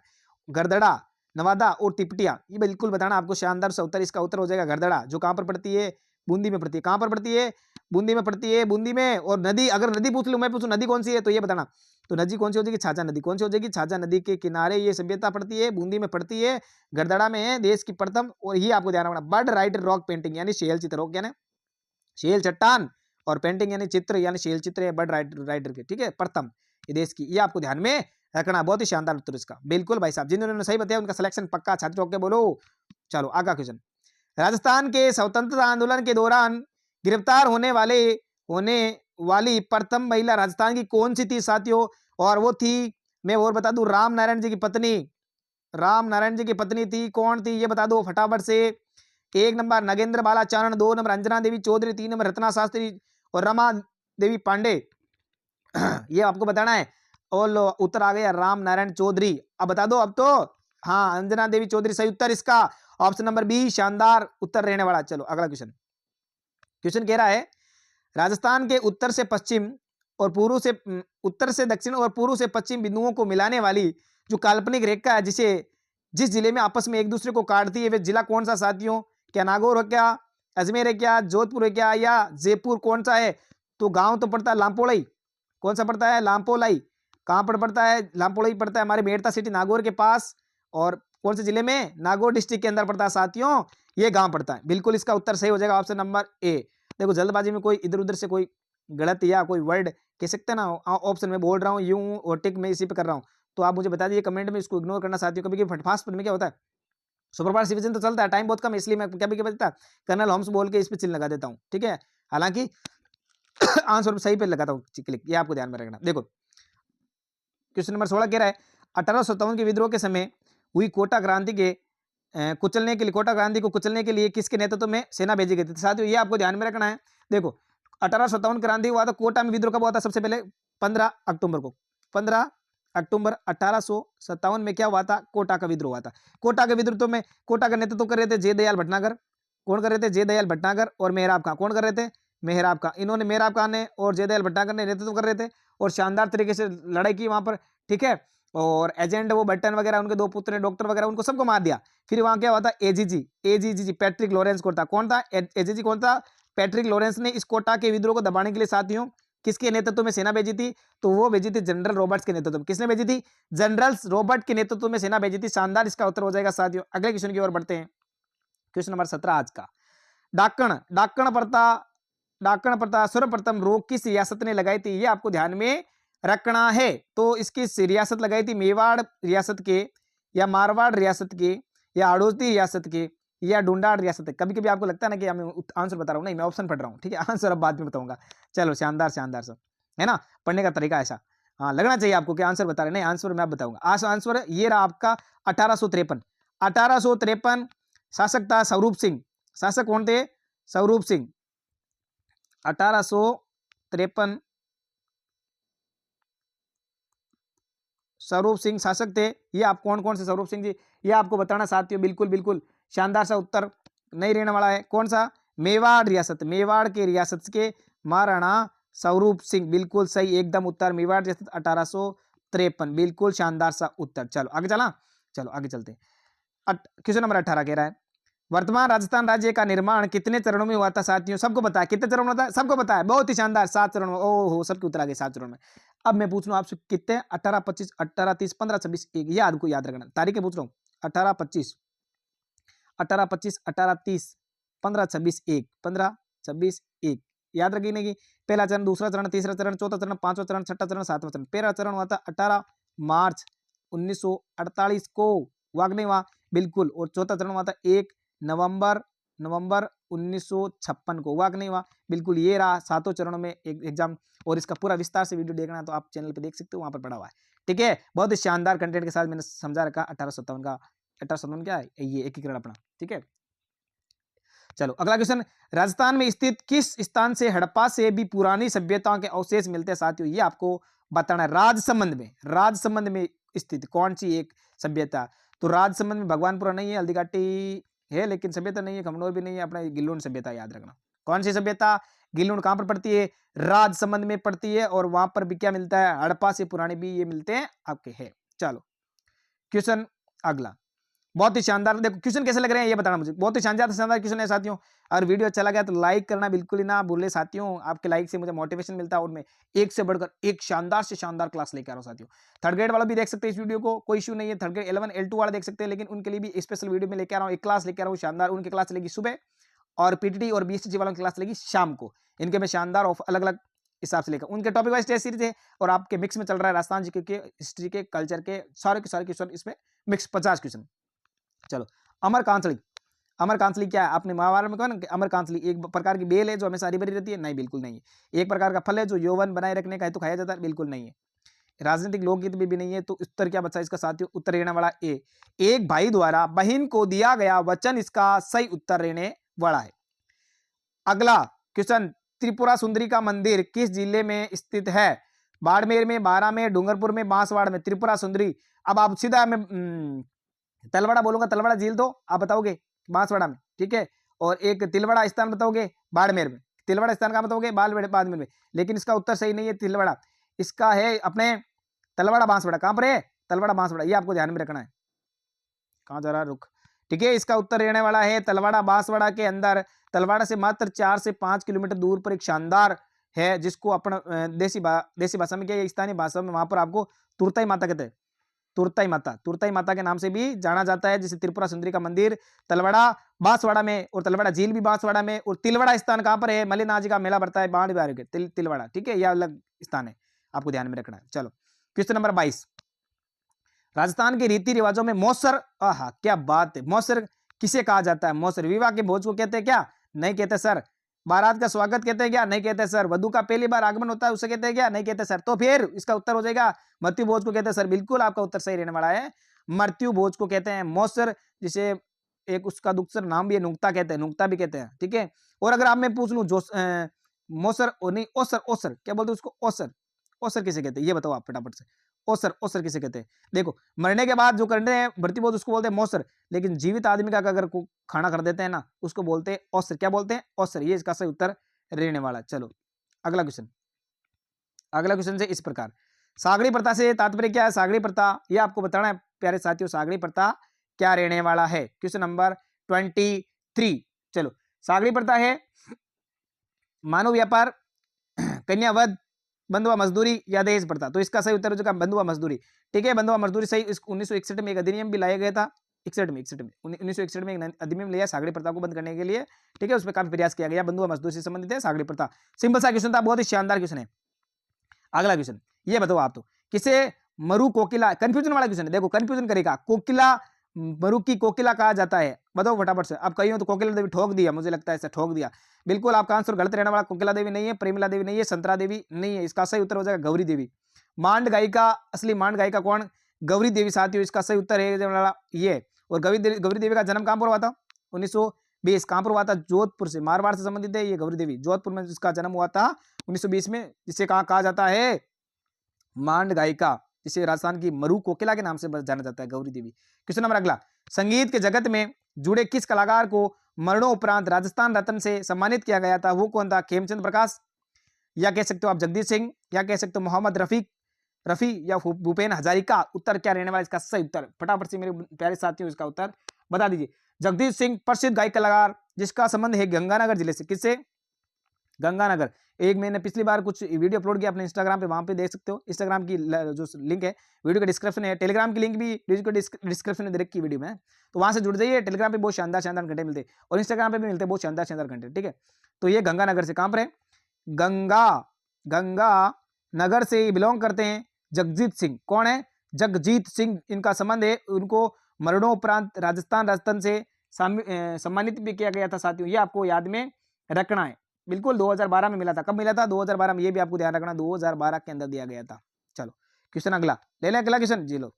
गरदड़ा, नवादा और तिपटिया, ये बिल्कुल बताना आपको शानदार सा उत्तर। इसका उत्तर हो जाएगा गरदड़ा, जो कहां पर पड़ती है? बूंदी में पड़ती है। कहां पर पड़ती है? बूंदी में पड़ती है, बूंदी में। और नदी, अगर नदी पूछ लो, मैं पूछूं नदी कौन सी है, तो ये बताना। तो नदी कौन सी हो जाएगी? छाछा नदी। कौन सी हो जाएगी? छाछा नदी के किनारे ये सभ्यता पड़ती है, बूंदी में पड़ती है, गरदड़ा में है, देश की प्रथम। और ये आपको ध्यान रखना, बर्ड राइडर रॉक पेंटिंग यानी शैल चित्र, हो क्या? शैल चट्टान, और पेंटिंग यानी चित्र, यानी शैल चित्र है बर्ड राइडर के, ठीक है, प्रथम ये देश की। ये आपको ध्यान में रखना, बहुत ही शानदार उत्तर इसका। बिल्कुल भाई साहब, जिन्होंने सही बताया उनका सिलेक्शन पक्का, छात्र होकर बोलो। चलो आगे क्वेश्चन, राजस्थान के स्वतंत्रता आंदोलन के दौरान गिरफ्तार होने वाली प्रथम महिला राजस्थान की कौन सी थी साथियों? और वो थी, मैं और बता दूं, राम नारायण जी की पत्नी थी। कौन थी ये बता दो फटाफट से। एक नंबर नगेंद्र बालाचरण, 2 नंबर अंजना देवी चौधरी, 3 नंबर रत्ना शास्त्री और रमा देवी पांडे। ये आपको बताना है। और उत्तर आ गया राम नारायण चौधरी। अब बता दो अब तो, हाँ अंजना देवी चौधरी सही उत्तर इसका, ऑप्शन नंबर बी शानदार उत्तर रहने वाला। चलो अगला क्वेश्चन कह रहा है, राजस्थान के उत्तर से दक्षिण और पूर्व से पश्चिम बिंदुओं को मिलाने वाली जो काल्पनिक रेखा है, जिस जिले में आपस में एक दूसरे को काटती है, वे जिला कौन सा साथियों? क्या नागौर हो, क्या अजमेर है क्या, जोधपुर है क्या, या जयपुर, कौन सा है? तो गांव तो पड़ता है लामपोलाई, कौन सा पड़ता है? लामपोलाई। कहाँ पर पड़ता है? लामपोलाई पड़ता है हमारे मेड़ता सिटी नागौर के पास, और कौन से जिले में? नागौर डिस्ट्रिक्ट के अंदर पड़ता है साथियों, ये गांव पड़ता है। बिल्कुल इसका उत्तर सही हो जाएगा ऑप्शन नंबर ए। देखो जल्दबाजी में कोई इधर उधर से कोई गलत या कोई वर्ड कह सकते हैं ना, ऑप्शन में बोल रहा हूँ यूं और टिक मैं इसी पे कर रहा हूँ, तो आप मुझे बता दीजिए कमेंट में, इसको इग्नोर करना साथियों। कभी फटफास्ट में क्या होता है, सुपरफास्ट डिवीजन तो चलता है, टाइम बहुत कम है, इसलिए मैं कभी कभी कर्नल होम्स बोल के इस पे चिन्ह लगा देता हूँ, ठीक है। हालांकि आंसर सही पे लगाता हूँ क्लिक, ये आपको ध्यान में रखना। देखो क्वेश्चन नंबर 16 कह रहा है 1857 के विद्रोह के समय हुई कोटा क्रांति के कुचलने के लिए, कोटा क्रांति को कुचलने के लिए किसके नेतृत्व में सेना भेजी गई थी? साथियों ये आपको ध्यान में रखना है। देखो 1857 क्रांति हुआ था, कोटा में विद्रोह कब हुआ था? सबसे पहले 15 अक्टूबर को, 15 अक्टूबर 1857 में क्या हुआ था? कोटा का विद्रोह हुआ था। कोटा के विद्रोह में कोटा का नेतृत्व कर रहे थे जयदयाल भटनागर। कौन कर रहे थे? जयदयाल भटनागर और मेहराब खां। कौन कर रहे थे? मेहराब खां। इन्होंने, मेहराब खां ने और जयदयाल भटनागर ने नेतृत्व कर रहे थे और शानदार तरीके से लड़ाई की वहां पर, ठीक है। और एजेंट वो बटन वगैरह, उनके दो पुत्र डॉक्टर वगैरह, उनको सबको मार दिया। फिर वहां क्या हुआ था? एजीजी पैट्रिक लॉरेंस कौन था? कौन था एजीजी? कौन था? पैट्रिक लॉरेंस ने इस कोटा के विद्रोह को दबाने के लिए साथियों किसके नेतृत्व में सेना भेजी थी? तो वो भेजी थी जनरल रॉबर्ट्स के नेतृत्व में। किसने भेजी थी? जनरल रॉबर्ट के नेतृत्व में सेना भेजी थी। शानदार इसका उत्तर हो जाएगा साथियों। अगले क्वेश्चन की ओर बढ़ते हैं, क्वेश्चन नंबर 17 आज का। डाकण प्रथा सर्वप्रथम रोक किस रियासत ने लगाई थी? ये आपको ध्यान में रखना है। तो इसकी रियासत लगाई थी मेवाड़ रियासत के, या मारवाड़ रियासत के, या हड़ौती रियासत के, या डुंडाड़ रियासत के। कभी कभी आपको लगता है ना कि मैं आंसर बता रहा हूँ, नहीं मैं ऑप्शन पढ़ रहा हूँ, ठीक है। आंसर अब बाद में बताऊंगा। चलो शानदार शानदार सब है ना, पढ़ने का तरीका ऐसा, हाँ लगना चाहिए आपको कि आंसर बता रहे, नहीं आंसर मैं बताऊंगा। आंसर ये रहा आपका 1853। 1853 शासक था स्वरूप सिंह। शासक कौन थे? स्वरूप सिंह। 1853 स्वरूप सिंह शासक थे। ये आप कौन कौन से स्वरूप सिंह जी, ये आपको बताना साथियों। बिल्कुल बिल्कुल शानदार सा उत्तर नहीं रहने वाला है। कौन सा? मेवाड़ रियासत, मेवाड़ के रियासत के महाराणा स्वरूप सिंह, बिल्कुल सही एकदम उत्तर, मेवाड़ रियासत 1853, बिल्कुल शानदार सा उत्तर। चलो आगे चला, चलो आगे चलते हैं। क्वेश्चन नंबर 18 कह रहा है वर्तमान राजस्थान राज्य का निर्माण कितने चरणों में हुआ था? साथियों सबको पता है कितने चरणों में था, सबको पता है, बहुत ही शानदार 7 चरणों में। ओहो सबके उत्तर आ गए 7 चरणों में। अब मैं पूछ रहा हूं आपसे कितने? 18, 25, 18, 30, 15, 26, 1, ये आपको याद रखना, तारीखें पूछ रहा हूँ। 18, 25, 18, 25, 18, 30, 15, 26, 1, 15, 26, 1, याद रखिए कि पहला चरण, दूसरा चरण, तीसरा चरण, चौथा चरण, पांचवा चरण, छठा चरण, सातवां चरण। पहला चरण हुआ था 18 मार्च 1948 को, हुआ कि नहीं हुआ? बिल्कुल। और चौथा चरण हुआ था 1 नवंबर 1956 को, हुआ कि नहीं हुआ? बिल्कुल। ये रहा 7 चरणों में एक एग्जाम, और इसका पूरा विस्तार से वीडियो देखना है तो आप चैनल पे देख सकते हो, वहां पर पड़ा हुआ है, ठीक है। बहुत ही शानदार कंटेंट के साथ मैंने समझा रखा 1857 का। 1857 क्या है? ये एकीकरण अपना, ठीक है। चलो अगला क्वेश्चन, राजस्थान में स्थित किस स्थान से हड़प्पा से भी पुरानी सभ्यताओं के अवशेष मिलते हैं? साथियों ये आपको बताना है। राजसमंद में स्थित कौन सी एक सभ्यता? तो राजसमंद में भगवानपुरा नहीं है, हल्दीघाटी है लेकिन सभ्यता नहीं है, खमनोर भी नहीं है, अपना गिल्लून सभ्यता याद रखना। कौन सी सभ्यता? गिल्लून कहां पर पड़ती है? राजसमंद में पड़ती है, और वहां पर भी क्या मिलता है? हड़प्पा से पुराने भी ये मिलते हैं आपके है। चलो क्वेश्चन अगला, बहुत ही शानदार। देखो क्वेश्चन कैसे लग रहे हैं ये बताना मुझे, बहुत ही शानदार क्वेश्चन है साथियों। और वीडियो अच्छा लगा तो लाइक करना बिल्कुल ही ना भूले साथियों, आपके लाइक से मुझे मोटिवेशन मिलता है और मैं एक से बढ़कर एक शानदार से शानदार क्लास लेकर आ रहा हूं साथियों। थर्ड ग्रेड वाला भी देख सकते हैं इस वीडियो को, कोई इशू नहीं है। थर्ड ग्रेड 11 L2 वाला देख सकते हैं, लेकिन उनके लिए भी स्पेशल वीडियो में लेकर आ रहा हूँ, एक क्लास लेकर आ रहा हूँ शानदार। उनकी क्लास चलेगी सुबह, और पीटीटी और बीएसटी वालों की क्लास चलेगी शाम को। इनके में शानदार ऑफ अलग अलग हिसाब से लेकर, उनके टॉपिक वाइज टेस्ट सीरीज है, और आपके मिक्स में चल रहा है राजस्थान जी के हिस्ट्री के, कल्चर के सारे क्वेश्चन इसमें मिक्स 50 क्वेश्चन। चलो अमर कांसली क्या है? आपने महाभारत में कहा ना कि अमर कांसली एक प्रकार की बेल है जो हमेशा हरी भरी रहती है, नहीं बिल्कुल नहीं है। एक प्रकार का फल है जो यौवन बनाए रखने का हेतु खाया जाता है, बिल्कुल नहीं है। राजनीतिक लोकगीत भी नहीं है। तो उत्तर क्या बचा इसका साथियों? उत्तर रहने वाला ए, एक भाई द्वारा बहन को दिया गया वचन इसका सही उत्तर रहने वाला है। अगला क्वेश्चन, त्रिपुरा सुंदरी का मंदिर किस जिले में स्थित है? बाड़मेर में, बारा में, डूंगरपुर में, बांसवाड़ा में। त्रिपुरा सुंदरी, अब आप सीधा मैं तलवाड़ा बोलूंगा, तलवाड़ा झील तो आप बताओगे बांसवाड़ा में, ठीक है। और एक तिलवाड़ा स्थान बताओगे बाड़मेर में, तिलवाड़ा स्थान का बताओगे बाड़मेर में, लेकिन इसका उत्तर सही नहीं है तिलवाड़ा, इसका है अपने तलवाड़ा बांसवाड़ा। कहां पर है? तलवाड़ा बांसवाड़ा, ये आपको ध्यान में रखना है। कहां जा रहा है रुख, ठीक है, इसका उत्तर रहने वाला है तलवाड़ा बांसवाड़ा के अंदर, तलवाड़ा से मात्र 4 से 5 किलोमीटर दूर पर एक शानदार है, जिसको अपना देसी भाषा में क्या, स्थानीय भाषा में वहां पर आपको तुरताई माता कहते हैं। तुरताई माता के नाम से भी जाना जाता है। जैसे त्रिपुरा सुंदरी का मंदिर तलवाड़ा बांसवाड़ा में, और तलवाड़ा झील भी बांसवाड़ा में, और तिलवाड़ा स्थान कहां पर है, मल्लिनाथ का मेला बढ़ता है बाण बिहार के तिलवाड़ा। ठीक है, यह अलग स्थान है, आपको ध्यान में रखना है। चलो क्वेश्चन नंबर 22, राजस्थान के रीति रिवाजों में मौसर, आहा क्या बात है, मौसर किसे कहा जाता है? मौसर विवाह के भोज को कहते हैं क्या? नहीं कहते सर। बारात का स्वागत कहते हैं क्या? नहीं कहते सर। वधु का पहली बार आगमन होता है उसे कहते हैं क्या? नहीं कहते सर। तो फिर इसका उत्तर हो जाएगा मृत्यु भोज को कहते हैं सर। बिल्कुल आपका उत्तर सही रहने वाला है, मृत्यु भोज को कहते हैं मौसर, जिसे एक उसका दूसरा नाम भी है नुक्ता कहते हैं, नुक्ता भी कहते हैं। ठीक है, और अगर आप मैं पूछ लूं जो मौसर नहीं ओसर, ओसर क्या बोलते हैं उसको? ओसर, ओसर किसे कहते हैं ये बताओ आप फटाफट से। ओसर, ओसर किसे कहते हैं? देखो मरने के बाद जो करते हैं मृत्यु भोज उसको बोलते हैं मौसर, लेकिन जीवित आदमी का अगर खाना कर देते हैं ना उसको बोलते हैं ओसर। क्या बोलते हैं? ओसर। ये इसका सही उत्तर रहने वाला। चलो अगला क्वेश्चन, अगला क्वेश्चन से इस प्रकार, सागड़ी प्रथा से तात्पर्य क्या है? सागड़ी प्रथा ये आपको बताना है प्यारे साथियों, सागड़ी प्रथा क्या रहने वाला है। क्वेश्चन नंबर 23, चलो सागड़ी प्रथा है मानव व्यापार, कन्यावध, बंधुआ मजदूरी या दहेज प्रथा। तो इसका सही उत्तर हो जाएगा बंधुआ मजदूरी। ठीक है, बंधुआ मजदूरी सही। 1961 में एक अधिनियम भी लाया गया था, 1961 में एक अधिनियम लिया सागड़ी प्रथा को बंद करने के लिए। ठीक है, उसमें काफी प्रयास किया गया, बंधुआ मजदूरी से संबंधित है सागड़ी प्रथा। सिंपल सा क्वेश्चन था, बहुत ही शानदार क्वेश्चन है। अगला क्वेश्चन ये बताओ आप, तो किसे मरु कोकिला, कंफ्यूजन वाला क्वेश्चन है, देखो कंफ्यूजन करेगा, कोकिला मरु की कोकिला कहा जाता है, बताओ फटाफट से। अब कहीं हो तो कोकिला देवी ठोक दिया, मुझे लगता है ऐसा ठोक दिया। बिल्कुल आपका आंसर गलत रहने वाला, कोकिला देवी नहीं है, प्रेमिला देवी नहीं है, संतरा देवी नहीं है, इसका सही उत्तर हो जाएगा गौरी देवी। मांड गायिका, असली मांड गायिका कौन? गौरी देवी साथियों, इसका सही उत्तर है ये। और गौरी देवी का जन्म कहां पर हुआ था? 1920। कहां पर हुआ था? जोधपुर से, मारवाड़ से संबंधित है ये गौरी देवी, जोधपुर में जिसका जन्म हुआ था 1920 में, जिसे कहा जाता है मांड गायिका, जिसे राजस्थान की मरु कोकिला के नाम से जाना जाता है, गौरी देवी। क्वेश्चन नंबर अगला, संगीत के जगत में जुड़े किस कलाकार को मरणोपरांत राजस्थान रत्न से सम्मानित किया गया था? वो कौन था? खेमचंद प्रकाश, या कह सकते हो आप जगदीश सिंह, या कह सकते हो मोहम्मद रफी या भूपेन हजारिका। उत्तर क्या रहने वाला इसका सही उत्तर? फटाफट से मेरे प्यारे साथियों इसका उत्तर बता दीजिए। जगदीश सिंह प्रसिद्ध गायक कलाकार, जिसका संबंध है गंगानगर जिले से। किससे? गंगानगर। एक मैंने पिछली बार कुछ वीडियो अपलोड किया अपने इंस्टाग्राम पे, वहां पे देख सकते हो। इंस्टाग्राम की जो लिंक है वीडियो के डिस्क्रिप्शन है, टेलीग्राम की लिंक भी वीडियो के डिस्क्रिप्शन में डायरेक्ट की वीडियो में, तो वहां से जुड़ जाइए। टेलीग्राम पे बहुत शानदार शानदार घंटे मिलते हैं, और इंस्टाग्राम पे भी मिलते हैं बहुत शानदार शानदार घंटे। ठीक है, तो ये गंगानगर से, कहां पर है? गंगा नगर से बिलोंग करते हैं जगजीत सिंह। कौन है? जगजीत सिंह, इनका संबंध है, उनको मरणोपरांत राजस्थान रत्न से सम्मानित भी किया गया था साथियों, ये आपको याद में रखना है। बिल्कुल 2012 में मिला था। कब मिला था? 2012 में, ये भी आपको ध्यान रखना, 2012 के अंदर दिया गया था। चलो क्वेश्चन अगला ले लें, अगला क्वेश्चन जी लो।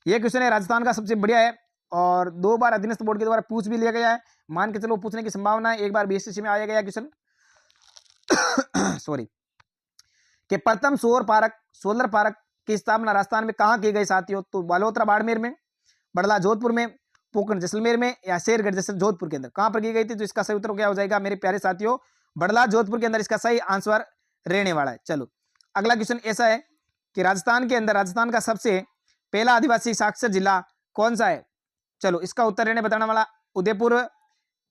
ये क्वेश्चन है राजस्थान का, सबसे बढ़िया है, और 2 बार अधीनस्थ बोर्ड के द्वारा पूछ भी लिया गया है, मान के चलो पूछने की संभावना है। एक बार बीएससी में आया गया क्वेश्चन सॉरी, कि प्रथम सोलर पार्क की स्थापना राजस्थान में कहां की गई साथियों? तो बालोतरा बाड़मेर में, बड़ला जोधपुर में, पोखरण जैसलमेर में, या शेरगढ़ जैसे जोधपुर के अंदर, कहां पर की गई थी? तो इसका सही उत्तर क्या हो जाएगा मेरे प्यारे साथियों? बड़ला जोधपुर के अंदर इसका सही आंसर रहने वाला है। चलो अगला क्वेश्चन ऐसा है कि राजस्थान के अंदर राजस्थान का सबसे पहला आदिवासी साक्षर जिला कौन सा है? चलो इसका उत्तर रहने बताने वाला, उदयपुर,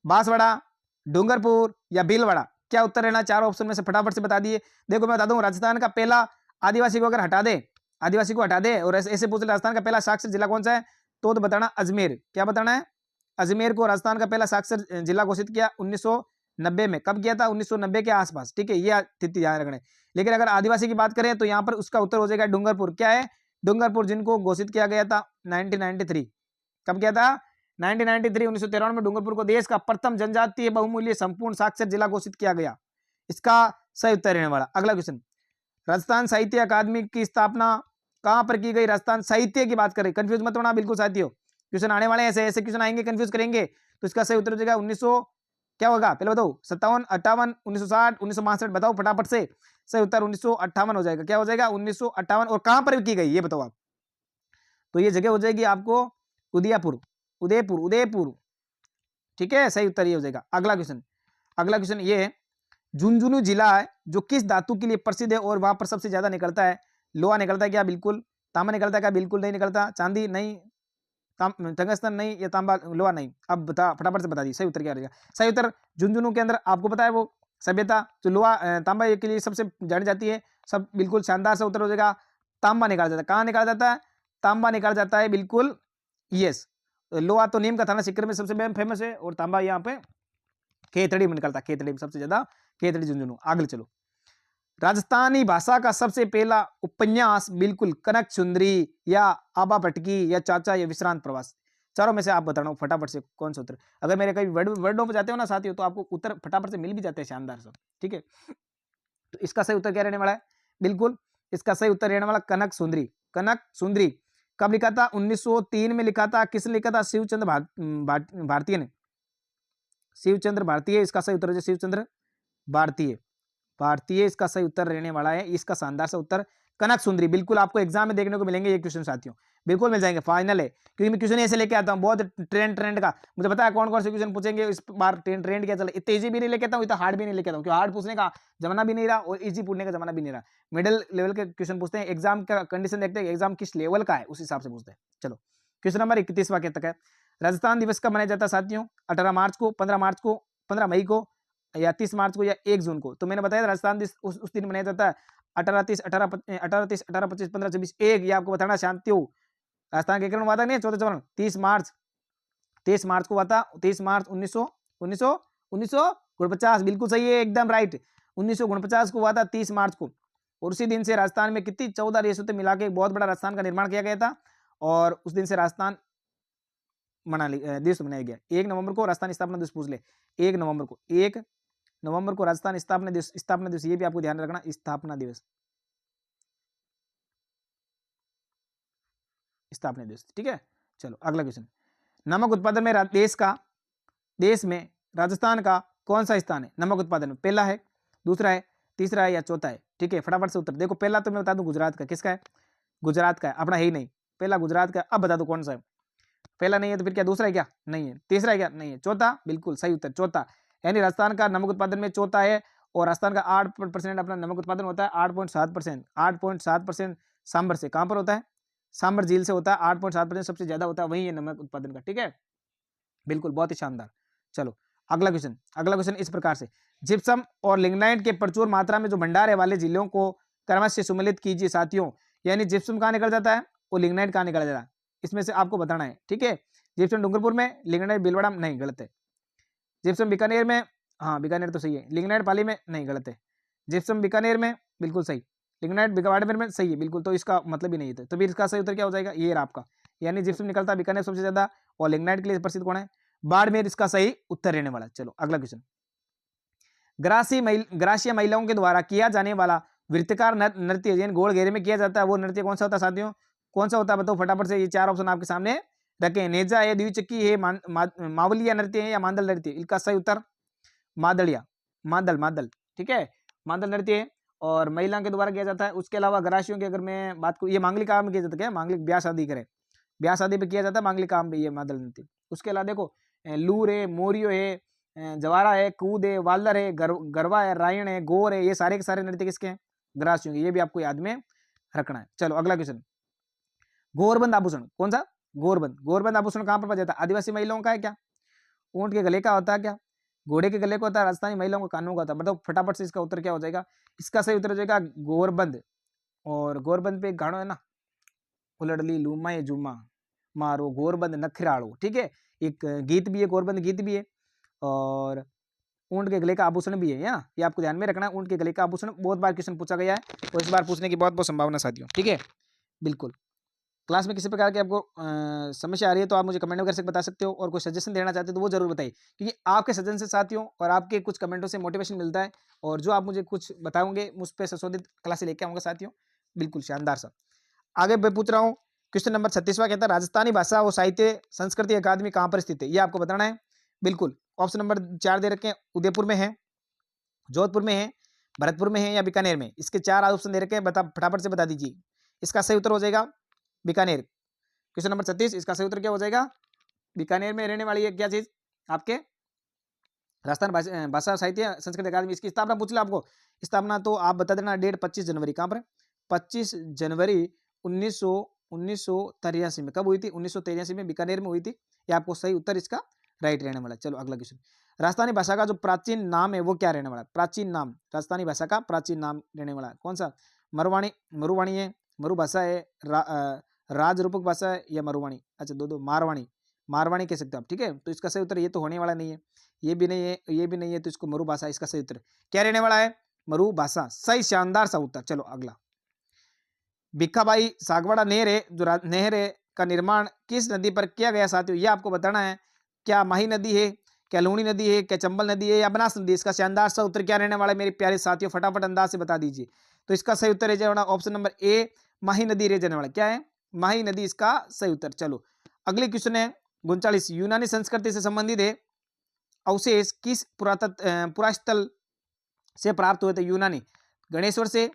बांसवाड़ा, डूंगरपुर या भीलवाड़ा। क्या उत्तर रहना? चारों ऑप्शन में से फटाफट से बता दिए। देखो मैं बता दूं, राजस्थान का पहला आदिवासी को अगर हटा दे, आदिवासी को हटा दे और ऐसे पूछ ले राजस्थान का पहला साक्षर जिला कौन सा है, तो बताना अजमेर। क्या बताना है? अजमेर को राजस्थान का पहला साक्षर जिला घोषित किया 1990 में। कब किया था? 1990 के आसपास। ठीक है, ये तिथि ध्यान रखना है। लेकिन अगर आदिवासी की बात करें तो यहाँ पर उसका उत्तर हो जाएगा डूंगरपुर। क्या है? डूंगरपुर, जिनको घोषित किया गया था 1993। कब किया था? 1993, 1993 में डूंगरपुर को देश का प्रथम जनजातीय बहुमूल्य संपूर्ण साक्षर जिला घोषित किया गया। इसका सही उत्तर रहने वाला। अगला क्वेश्चन, राजस्थान साहित्य अकादमी की स्थापना कहां पर की गई? राजस्थान साहित्य की बात करें, कंफ्यूज मत होना बिल्कुल साथियों, क्वेश्चन आने वाले ऐसे ऐसे क्वेश्चन आएंगे, कंफ्यूज करेंगे। तो इसका सही उत्तर हो जाएगा 1900 क्या होगा पहले बताओ? 57, 58, 1960, 1962 बताओ फटाफट से। सही उत्तर 1958 हो जाएगा। क्या हो जाएगा? 1958। और कहां पर की गई ये बताओ आप? तो ये जगह हो जाएगी आपको उदयपुर, उदयपुर, उदयपुर। ठीक है, सही उत्तर ये हो जाएगा। अगला क्वेश्चन ये है, झुंझुनू जिला है जो किस धातु के लिए प्रसिद्ध है और वहां पर सबसे ज्यादा निकलता है? लोहा निकलता है क्या? बिल्कुल। तांबा निकलता है क्या? बिल्कुल नहीं निकलता। चांदी नहीं, टंगस्टन नहीं या तांबा लोहा नहीं। अब बता फटाफट से बता दी सही उत्तर क्या रहेगा। सही उत्तर झुंझुनू के अंदर आपको पता है वो सभ्यता जो लोहा तांबा के लिए सबसे जानी जाती है। सब बिल्कुल शानदार सा उत्तर हो जाएगा। तांबा निकाला जाता है, कहाँ निकाला जाता है, तांबा निकाला जाता है बिल्कुल। यस, लोहा तो नीम का थाना सीकर में सबसे फेमस है और तांबा यहाँ पे खेतड़ी में निकलता है, खेतड़ी में सबसे ज्यादा, खेतड़ी झुंझुनू। आगे चलो, राजस्थानी भाषा का सबसे पहला उपन्यास बिल्कुल कनक सुंदरी या आबा पटकी या चाचा या विश्रांत प्रवास, चारों में से आप बताना फटाफट से कौन सा उत्तर। अगर मेरे कई वर्डों पर जाते हो ना साथियों तो आपको उत्तर फटाफट से मिल भी जाते हैं शानदार सब, ठीक है। तो इसका सही उत्तर क्या रहने वाला है, बिल्कुल इसका सही उत्तर रहने वाला कनक सुंदरी। कनक सुंदरी कब लिखा था, 1903 में लिखा था। किसने लिखा था, शिवचंद्र भारतीय ने, शिवचंद्र भारतीय। इसका सही उत्तर है शिवचंद्र भारतीय, भारतीय इसका सही उत्तर रहने वाला है। इसका शानदार सा उत्तर कनक सुंदरी। बिल्कुल आपको एग्जाम में देखने को मिलेंगे ये क्वेश्चन साथियों, बिल्कुल मिल जाएंगे, फाइनल है। क्योंकि मैं क्वेश्चन ऐसे लेके आता हूँ बहुत ट्रेंड का, मुझे पता है कौन कौन से क्वेश्चन पूछेंगे इस बार। ट्रेंड क्या चला, इतना इजी भी नहीं लेके आता हूँ, इतना हार्ड भी नहीं लेके आता हूँ, क्योंकि हार्ड पूछने का जमाना भी नहीं रहा और इजी पूछने का जमाना भी नहीं रहा। मिडिल लेवल के क्वेश्चन पूछते हैं, एग्जाम का कंडीशन देखते हैं एग्जाम किस लेवल का है उस हिसाब से पूछते हैं। चलो क्वेश्चन नंबर 31वां क्या तक है, राजस्थान दिवस कब मनाया जाता है साथियों, 18 मार्च को, 15 मार्च को, 15 मई को, या 30 मार्च को, या 1 जून को। तो मैंने बताया राजस्थान दिवस उस दिन मनाया जाता है 18 30 18 18 30 18 25 15 26 1, ये आपको बताना शांति हो। राजस्थान के हुआ था नहीं 14 चौवन 30 मार्च, 30 मार्च को हुआ था, 30 मार्च 1949, बिल्कुल सही है, एकदम राइट। 1949 को हुआ था 30 मार्च को। और उसी दिन से राजस्थान में कितनी 14 रियासतें मिला के एक बहुत बड़ा राजस्थान का निर्माण किया गया था और उस दिन से राजस्थान दिवस मनाया गया। 1 नवंबर को राजस्थान स्थापना दिवस पूछ ले, 1 नवंबर को, 1 नवंबर को राजस्थान स्थापना दिवस, स्थापना दिवस ये भी आपको ध्यान रखना, स्थापना दिवस, स्थापना दिवस, ठीक है। चलो अगला क्वेश्चन, नमक उत्पादन में देश में राजस्थान का कौन सा स्थान है नमक उत्पादन में, पहला है, दूसरा है, तीसरा है या चौथा है, ठीक है। फटाफट से उत्तर देखो, पहला तो मैं बता दूं गुजरात का, किसका है, गुजरात का है, अपना है ही नहीं, पहला गुजरात का। अब बता दो कौन सा है, पहला नहीं है तो फिर क्या दूसरा है, क्या नहीं है, तीसरा है क्या नहीं है, चौथा, बिल्कुल सही उत्तर चौथा। यानी राजस्थान का नमक उत्पादन में चौथा है और राजस्थान का 8% अपना नमक उत्पादन होता है, 8.7%, 8.7% सांबर से, कहां पर होता है, सांबर झील से होता है, 8.7% सबसे ज्यादा होता है वही है नमक उत्पादन का, ठीक है, बिल्कुल बहुत ही शानदार। चलो अगला क्वेश्चन, अगला क्वेश्चन इस प्रकार से, जिप्सम और लिग्नाइट के प्रचुर मात्रा में जो भंडार है वाले जिलों को क्रमश से सम्मिलित कीजिए साथियों। यानी जिप्सम कहाँ निकल जाता है और लिग्नाइट कहाँ निकल जाता है, इसमें से आपको बताना है, ठीक है। जिप्सम डूंगरपुर में, लिग्नाइट भीलवाड़ा में, नहीं गलत है। जिप्सम बीकानेर में, हाँ बीकानेर तो सही है, लिग्नाइट पाली में, नहीं गलत है। जिप्सम बीकानेर में बिल्कुल सही, लिग्नाइट बाड़मेर में सही है बिल्कुल, तो इसका मतलब ही नहीं है। तो फिर इसका सही उत्तर क्या हो जाएगा, ये रहा आपका, यानी जिप्सम निकलता है बीकानेर सबसे ज्यादा और लिग्नाइट के लिए प्रसिद्ध कौन है, बाड़मेर इसका सही उत्तर रहने वाला। चलो अगला क्वेश्चन, ग्रासीय महिलाओं के द्वारा किया जाने वाला वृत्तकार नृत्य यानी गोल घेरे में किया जाता है वो नृत्य कौन सा होता है साथियों, कौन सा होता है बताओ फटाफट से। ये 4 ऑप्शन आपके सामने रखे, नेजा है, द्विचक्की है, मावलिया नृत्य है या मांदल नृत्य। इसका सही उत्तर मादलिया, मादल, मादल, ठीक है, मादल नृत्य है और महिला के द्वारा किया जाता है। उसके अलावा ग्रासियों की अगर मैं बात करूँ, ये मांगलिक काम में किया जाता है, क्या मांगलिक ब्याह शादी करे, ब्याह शादी पे किया जाता है मांगलिक काम पे ये मादल नृत्य। उसके अलावा देखो लूर है, मोरियो है, जवारा है, कूद है, वालर है, गरवा है, रायण है, गोर है, ये सारे के सारे नृत्य किसके हैं, ग्रासियों के। ये भी आपको याद में रखना है। चलो अगला क्वेश्चन, गोरबंद आभूषण कौन सा, गोरबंद, गोरबंद आभूषण कहां पर पाया जाता है, आदिवासी महिलाओं का है क्या, ऊंट के गले का होता है क्या, घोड़े के गले को होता है, राजस्थानी महिलाओं का कानों का होता है, बताओ फटाफट से इसका उत्तर क्या हो जाएगा। इसका सही उत्तर हो जाएगा गोरबंद। और गोरबंद पे एक गाना है ना, उलड़ली लूमा ये जुमा मारो गोरबंद नखराड़ो, ठीक है, एक गीत भी है, गोरबंद गीत भी है। और ऊंट के गले का आभूषण भी है, ये आपको ध्यान में रखना है। ऊंट के गले का आभूषण बहुत बार क्वेश्चन पूछा गया है और इस बार पूछने की बहुत बहुत संभावना साथियों, ठीक है। बिल्कुल क्लास में किसी प्रकार की आपको समस्या आ रही है तो आप मुझे कमेंट में करके बता सकते हो और कोई सजेशन देना चाहते हो तो वो जरूर बताइए, क्योंकि आपके सजेशन से साथियों और आपके कुछ कमेंटों से मोटिवेशन मिलता है और जो आप मुझे कुछ बताओगे मुझ पर संशोधित क्लासें लेके आऊंगा साथियों, बिल्कुल शानदार सा। आगे मैं पूछ रहा हूँ क्वेश्चन नंबर 36वां कहता है राजस्थानी भाषा और साहित्य संस्कृति अकादमी कहाँ पर स्थित है, ये आपको बताना है। बिल्कुल ऑप्शन नंबर 4 दे रखे हैं, उदयपुर में है, जोधपुर में है, भरतपुर में है या बीकानेर में। इसके 4 ऑप्शन दे रखे हैं, फटाफट से बता दीजिए। इसका सही उत्तर हो जाएगा बीकानेर। क्वेश्चन नंबर 36 इसका सही उत्तर क्या हो जाएगा, बीकानेर में रहने वाली है क्या चीज आपके, राजस्थान भाषा साहित्य संस्कृत अकादमी। इसकी स्थापना पूछ लो आपको, स्थापना तो आप बता देना डेट 25 जनवरी, कहां पर 25 जनवरी 1983 में। कब हुई थी? 1983 में बीकानेर में हुई थी। ये आपको सही उत्तर इसका राइट रहने वाला है। चलो अगला क्वेश्चन, राजस्थानी भाषा का जो प्राचीन नाम है वो क्या रहने वाला है? प्राचीन नाम, राजस्थानी भाषा का प्राचीन नाम रहने वाला है कौन सा? मरुवाणी, मरुवाणी है, मरु भाषा है, राजरूपक भाषा है या मरुवाणी? अच्छा दो मारवाणी, मारवाणी कह सकते हो आप, ठीक है। तो इसका सही उत्तर ये तो होने वाला नहीं है, ये भी नहीं है, ये भी नहीं है, तो इसको मरु भाषा, इसका सही उत्तर क्या रहने वाला है? मरु भाषा, सही शानदार सा उत्तर। चलो अगला, भिखाबाई सागवाड़ा नहर है, जो नहर है का निर्माण किस नदी पर किया गया साथियों? ये आपको बताना है। क्या माही नदी है, क्या लूणी नदी है, क्या चंबल नदी है या बनास नदी? इसका शानदार सा उत्तर क्या रहने वाला है मेरे प्यारे साथियों? फटाफट अंदाज से बता दीजिए। तो इसका सही उत्तर है ऑप्शन नंबर ए, माही नदी रह जाने वाला। क्या है? माही नदी इसका सही उत्तर। चलो अगले क्वेश्चन है 39, यूनानी संस्कृति से संबंधित है अवशेष किस पुरास्थल से प्राप्त हुए थे? यूनानी, गणेश्वर से,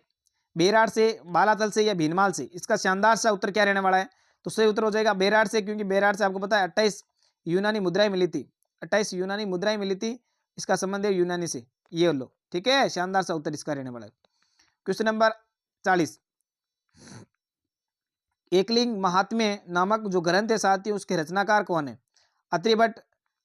बेरार से, बालातल से या भीनमाल से? इसका शानदार सा उत्तर क्या रहने वाला है? तो सही उत्तर हो जाएगा बेरार से, क्योंकि बेरार से आपको पता है 28 यूनानी मुद्राएं मिली थी, 28 यूनानी मुद्राएं मिली थी, इसका संबंध है यूनानी से। ये लो, ठीक है, शानदार सा उत्तर इसका रहने वाला है। क्वेश्चन नंबर 40, एकलिंग महात्म्य नामक जो ग्रंथ है साथियों, उसके रचनाकार कौन है? अत्रिभट्ट,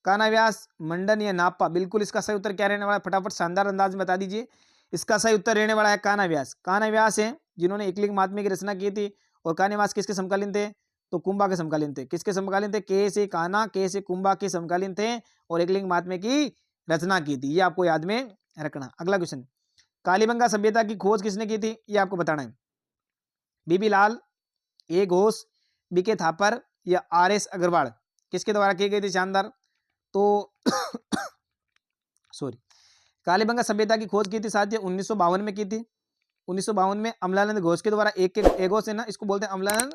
कानाव्यास, मंडन या नापा? बिल्कुल इसका सही उत्तर क्या रहने वाला है? फटाफट शानदार अंदाज में बता दीजिए। इसका सही उत्तर रहने वाला है कानाव्यास। कानाव्यास है जिन्होंने एकलिंग महात्म्य की रचना की थी। और कानाव्यास किसके समकालीन थे? तो कुंभा के समकालीन थे। किसके समकालीन थे? के से काना, के से कुंभा के समकालीन थे और एकलिंग महात्म्य की रचना की थी। ये आपको याद में रखना। अगला क्वेश्चन, कालीबंगा सभ्यता की खोज किसने की थी? ये आपको बताना है। बीबी लाल, ए घोष, बीके थापर या आर.एस. अग्रवाल? किसके द्वारा की गई थी? शानदार। तो सॉरी, कालीबंगा सभ्यता की खोज की थी साथियों 1952 में की थी। 1952 में अमलानंद घोष के द्वारा, एक घोष है ना, इसको बोलते हैं अमलानंद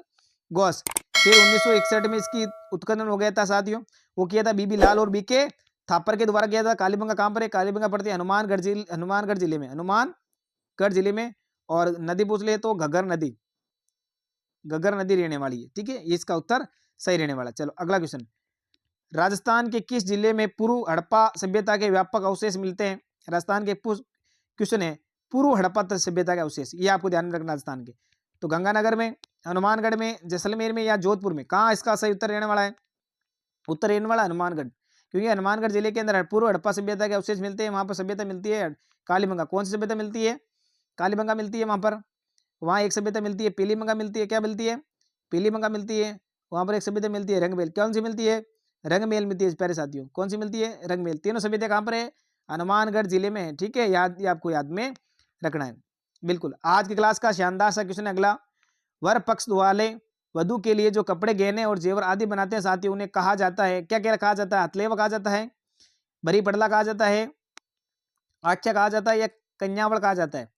घोष। फिर 1961 में इसकी उत्खनन हो गया था साथियों, वो किया था बीबी लाल और बीके थापर के द्वारा किया था। कालीबंगा कहाँ पर है? कालीबंगा पड़ती है हनुमानगढ़ जिले में, हनुमानगढ़ जिले में। और नदी पूछ ले तो घग्गर नदी, घग्गर नदी रहने वाली है, ठीक है। ये इसका उत्तर सही रहने वाला। चलो अगला क्वेश्चन, राजस्थान के किस जिले में पूर्व हड़प्पा सभ्यता के व्यापक अवशेष मिलते हैं? राजस्थान के क्वेश्चन है पूर्व हड़प्पा सभ्यता के अवशेष, ये आपको ध्यान में रखना। राजस्थान के तो गंगानगर में, हनुमानगढ़ में, जैसलमेर में या जोधपुर में? कहाँ इसका सही उत्तर रहने वाला है? उत्तर रहने वाला हनुमानगढ़, क्योंकि हनुमानगढ़ जिले के अंदर पूर्व हड़प्पा सभ्यता के अवशेष मिलते हैं। वहां पर सभ्यता मिलती है कालीबंगा। कौन सी सभ्यता मिलती है? कालीबंगा मिलती है वहां पर। वहां एक सभ्यता मिलती है पीलीबंगा मिलती है। क्या मिलती है? पीलीबंगा मिलती है। वहां पर एक सभ्यता मिलती है रंगमेल। कौन सी मिलती है? रंगमेल मिलती है प्यारे साथियों। कौन सी मिलती है? रंगमेल। तीनों सभ्यता कहाँ पर है? हनुमानगढ़ जिले में है, ठीक है। याद, ये आपको याद में रखना है। बिल्कुल, आज की क्लास का शानदार सा क्वेश्चन है अगला, वर पक्ष वाले वधु के लिए जो कपड़े, गहने और जेवर आदि बनाते हैं साथियों, उन्हें कहा जाता है? क्या क्या कहा जाता है? हथलेवा कहा जाता है, बरी पड़ला कहा जाता है, आख्या कहा जाता है या कन्यावड़ कहा जाता है?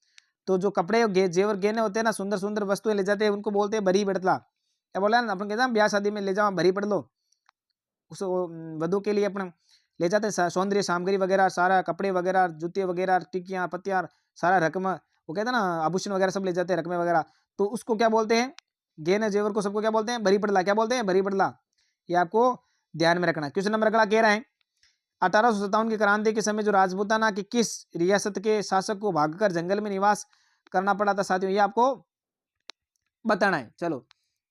तो जो कपड़े जेवर गहने होते हैं ना, सुंदर सुंदर वस्तुएं ले जाते हैं, उनको बोलते हैं बरी पड़ला। क्या बोला ना, अपन कहते हैं ब्याह शादी में ले जाओ भरी पड़ लो, उस वधु के लिए अपना ले जाते हैं सौंदर्य सामग्री वगैरह, सारा कपड़े वगैरह, जूते वगैरह, टिकियां, पत्तियां, सारा रकम, वो कहते हैं ना आभूषण वगैरह सब ले जाते हैं, रकमें वगैरह। तो उसको क्या बोलते हैं? गहने जेवर को सबको क्या बोलते हैं? भरी पड़ला। क्या बोलते हैं? भरी पड़ला। ये आपको ध्यान में रखना। क्वेश्चन नंबर अगला कह रहा है, 1857 की क्रांति के समय जो राजपूताना की किस रियासत के शासक को भागकर जंगल में निवास करना पड़ा था साथियों? ये आपको बताना है। चलो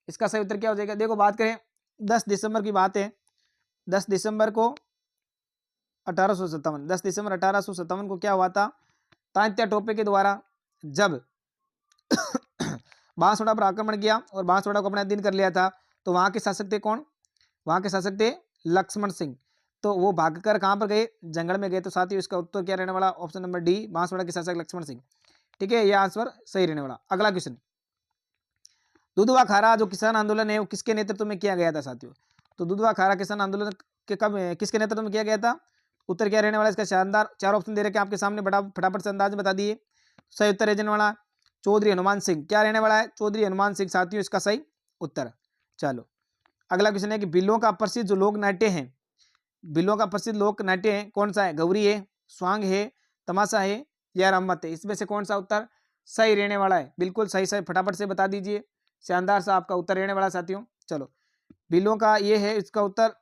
इसका सही उत्तर क्या हो जाएगा? देखो बात करें 10 दिसंबर की बात है, 10 दिसंबर को 1857, 10 दिसंबर 1857 को क्या हुआ था? तात्या टोपे के द्वारा जब बांसवाड़ा पर आक्रमण किया और बांसवाड़ा को अपने अधीन कर लिया था, तो वहां के शासक थे कौन? वहां के शासक थे लक्ष्मण सिंह। तो वो भागकर कहां पर गए? जंगल में गए। तो साथियों इसका उत्तर क्या रहने वाला? ऑप्शन नंबर डी, बांसवाड़ा के शासक लक्ष्मण सिंह, ठीक है। यह आंसर सही रहने वाला। अगला क्वेश्चन, दुधवा खारा जो किसान आंदोलन है वो किसके नेतृत्व में किया गया था साथियों? तो दुधवा खारा किसान आंदोलन के कब, किसके नेतृत्व में किया गया था? उत्तर क्या रहने वाला इसका? शानदार, 4 ऑप्शन दे रखे आपके सामने, फटाफट से अंदाज बता दिए। सही उत्तर रहने वाला चौधरी हनुमान सिंह। क्या रहने वाला है? चौधरी हनुमान सिंह साथियों इसका सही उत्तर। चलो अगला क्वेश्चन है कि बिल्लों का प्रसिद्ध जो लोक नाट्य है, बिल्लों का प्रसिद्ध लोक नाट्य है कौन सा है? गौरी है, स्वांग है, तमाशा है या रम्मत है? इसमें से कौन सा उत्तर सही रहने वाला है? बिल्कुल सही सही फटाफट से बता दीजिए। शानदार सा आपका उत्तर रहने वाला साथियों। चलो बिल्लों का ये है इसका उत्तर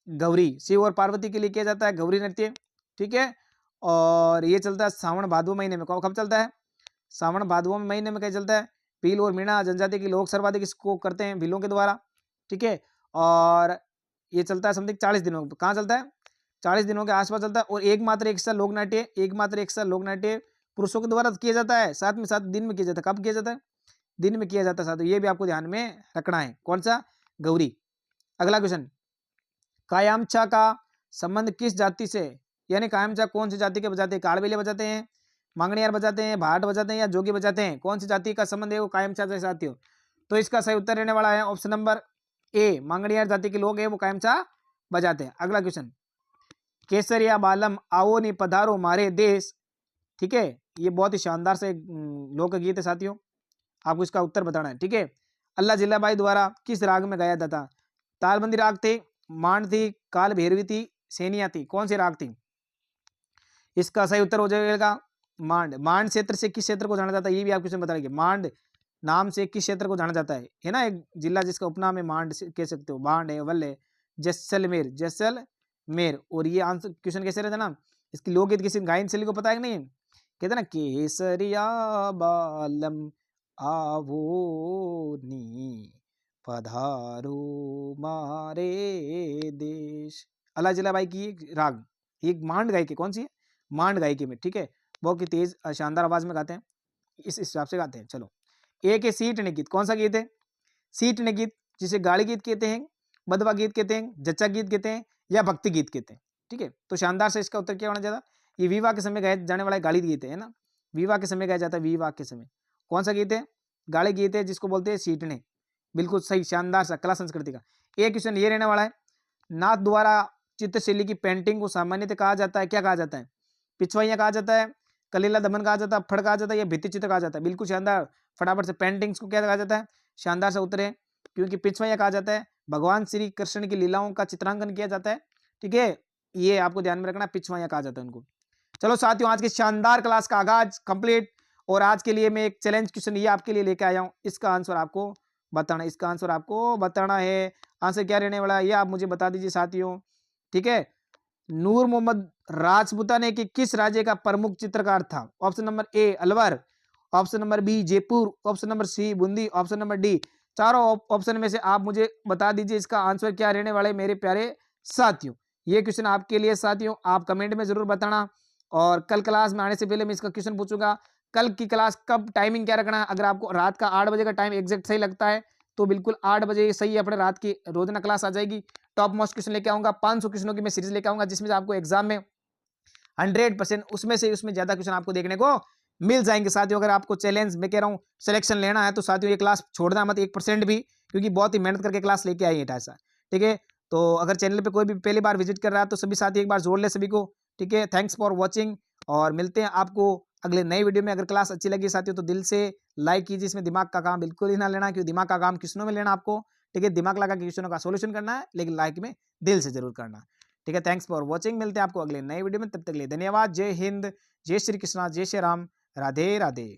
गौरी, शिव और पार्वती के लिए किया जाता है गौरी नृत्य, ठीक है। और ये चलता है सावन भादो महीने में। कब चलता है? सावन भादो महीने में क्या चलता है? भील और मीणा जनजाति के लोग सर्वाधिक इसको करते हैं भीलों के द्वारा, ठीक है। और ये चलता है समथिंग 40 दिनों, कहाँ चलता है, 40 दिनों के आसपास चलता है। और एकमात्र एक लोक नाट्य, एकमात्र एक लोक नाट्य पुरुषों के द्वारा किया जाता है, साथ में साथ दिन में किया जाता है। कब किया जाता है, दिन में किया जाता है साथ। ये भी आपको ध्यान में रखना है। कौन सा, गौरी। अगला क्वेश्चन, कायमचा का संबंध किस जाति से, यानी कायमचा कौन सी जाति के बजाते हैं, कालबेलिया बजाते हैं, मांगणियार बजाते हैं, भाट बजाते हैं या जोगी बजाते हैं, कौन सी जाति का संबंध है वो कायमचा से साथियों। तो इसका सही उत्तर रहने वाला है ऑप्शन नंबर ए, मांगणियार जाति के लोग हैं वो कायमचा बजाते हैं। अगला क्वेश्चन, केसरिया बालम आओ नी पधारो मारे देश, ठीक है, ये बहुत ही शानदार से लोकगीत है साथियों, आपको इसका उत्तर बताना है, ठीक है। अल्लाह जिल्लाबाई द्वारा किस राग में गाया जाता, तालबंदी राग थे, मांड थी, काल भैरवी थी, सेनिया थी, कौन सी राग थी। इसका सही उत्तर हो जाएगा मांड। मांड क्षेत्र से किस क्षेत्र को जाना जाता है, ये भी आप क्वेश्चन बताएंगे। मांड नाम से किस क्षेत्र को जाना जाता है ना, एक जिला जिसका उपनाम है मांड कह सकते हो, मांड है, वल है, जैसलमेर, जैसलमेर। और ये आंसर क्वेश्चन कैसे रहता ना, इसकी लोकगीत किसी गायन शैली को पता है कि नहीं, कहते ना केसरिया बालम आवो नी पधारो मारे देश। अल्लाह जिलाबाई की राग, ये मांड गायकी, कौन सी है, मांड गायकी में, ठीक है। बहुत ही तेज शानदार आवाज में गाते हैं, इस हिसाब से गाते हैं। चलो, एक है सीटने गीत, कौन सा गीत है, सीटने गीत, जिसे गाड़ी गीत कहते हैं, बदवा गीत कहते हैं, जच्चा गीत कहते हैं या भक्ति गीत कहते हैं, ठीक है। तो शानदार से इसका उत्तर क्या होना चाहिए, ये विवाह के समय गाया जाने वाला गाली गीत है ना, विवाह के समय गाया जाता है, विवाह के समय। कौन सा गीत है, गाली गीत है, जिसको बोलते हैं सीटने। बिल्कुल सही, शानदार सा कला संस्कृति का। एक क्वेश्चन ये रहने वाला है, नाथ द्वारा चित्रशैली की पेंटिंग को सामान्यतः कहा जाता है, क्या कहा जाता है, पिछवाइया कहा जाता है, कलीला दमन कहा जाता है, फड़ कहा जाता है या भित्ति चित्र कहा जाता है। बिल्कुल शानदार, फटाफट से, पेंटिंग्स को क्या कहा जाता है, शानदार से उत्तर है, क्योंकि पिछवाइया कहा जाता है, भगवान श्री कृष्ण की लीलाओं का चित्रांकन किया जाता है, ठीक है, ये आपको ध्यान में रखना, पिछवाइया कहा जाता है उनको। चलो साथियों, आज की शानदार क्लास का आगाज कंप्लीट। और आज के लिए मैं एक चैलेंज क्वेश्चन ये आपके लिए लेके आया हूँ, इसका आंसर आपको बताना, इसका आंसर आपको बताना है। आंसर क्या रहने वाला है ये आप मुझे बता दीजिए साथियों, ठीक है। नूर मोहम्मद राजपूताना के किस राज्य का प्रमुख चित्रकार था। Option number A Alwar, option number B Jaipur, option number C Bundi, option number D. चारों ऑप्शन में से आप मुझे बता दीजिए इसका आंसर क्या रहने वाले मेरे प्यारे साथियों। ये क्वेश्चन आपके लिए साथियों, आप कमेंट में जरूर बताना। और कल क्लास में आने से पहले मैं इसका क्वेश्चन पूछूंगा, कल की क्लास कब, टाइमिंग क्या रखना है। अगर आपको रात का 8 बजे का टाइम एग्जैक्ट सही लगता है तो बिल्कुल 8 बजे सही अपने रात की रोजाना क्लास आ जाएगी। टॉप मोस्ट क्वेश्चन लेके आऊंगा, 500 क्वेश्चनों की मैं सीरीज लेके आऊंगा, जिसमें से आपको एग्जाम में 100% उसमें ज्यादा क्वेश्चन आपको देखने को मिल जाएंगे साथियों। अगर आपको चैलेंज मैं कह रहा हूँ सिलेक्शन लेना है तो साथियों ये क्लास छोड़ना मत 1% भी, क्योंकि बहुत ही मेहनत करके क्लास लेके आई है ऐसा, ठीक है। तो अगर चैनल पे कोई भी पहली बार विजिट कर रहा है तो सभी साथी एक बार जोड़ ले सभी को, ठीक है। थैंक्स फॉर वॉचिंग, और मिलते हैं आपको अगले नई वीडियो में। अगर क्लास अच्छी लगी साथियों तो दिल से लाइक कीजिए, इसमें दिमाग का काम बिल्कुल ही ना लेना, क्योंकि दिमाग का काम क्वेश्चनों में लेना आपको, ठीक है। दिमाग लगा के क्वेश्चनों का सोल्यूशन करना है, लेकिन लाइक में दिल से जरूर करना, ठीक है। थैंक्स फॉर वॉचिंग, मिलते हैं आपको अगले नए वीडियो में, तब तक के लिए धन्यवाद। जय हिंद, जय श्री कृष्णा, जय श्री राम, राधे राधे।